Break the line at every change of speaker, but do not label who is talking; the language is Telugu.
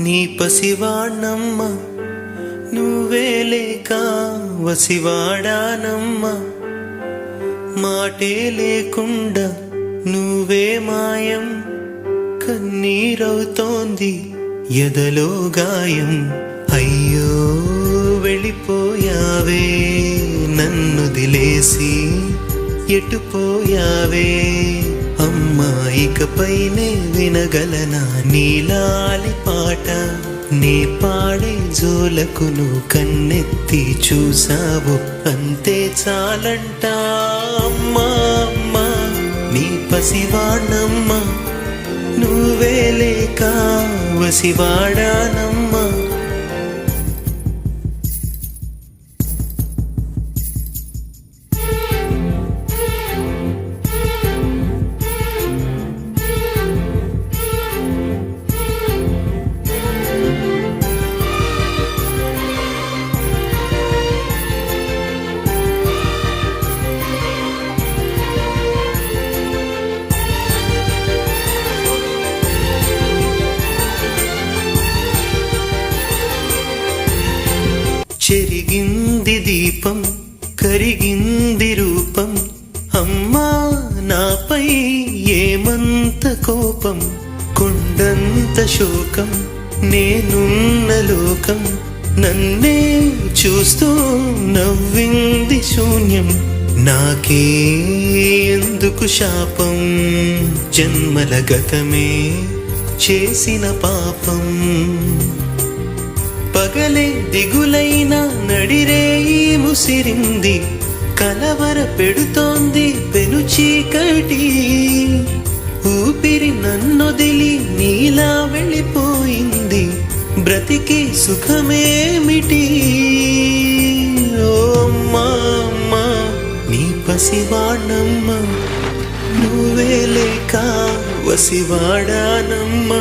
నీ పసివాణమ్మ నువ్వే లేక వసివాడానమ్మ మాటే లేకుండా నువ్వే మాయం కన్నీరవుతోంది ఎదలో గాయం అయ్యో వెళ్ళిపోయావే నన్ను దిలేసి ఎటుపోయావే అమ్మా ఇకపైనే వినగలనా నీలాలి పాట నీ పాడే జోలకు నువ్వు కన్నెత్తి చూసావు అంతే చాలంట అమ్మా అమ్మా నీ పసివాణమ్మ నువ్వే లేక వసివాడానమ్మా చెరిగింది దీపం కరిగింది రూపం అమ్మా నాపై ఏమంత కోపం కొండంత శోకం నేనున్న లోకం నన్నే చూస్తూ నవ్వింది శూన్యం నాకే ఎందుకు శాపం జన్మల గతమే చేసిన పాపం పగలే దిగులైన నడిరేయి ముసిరింది కలవర పెడుతోంది పెను చీకటి ఊపిరి నన్నొదిలి నీలా వెళ్ళిపోయింది బ్రతికి సుఖమేమిటి ఓ అమ్మా అమ్మా నీ పసివాణమ్మ నువ్వే లేక వసివాడానమ్మ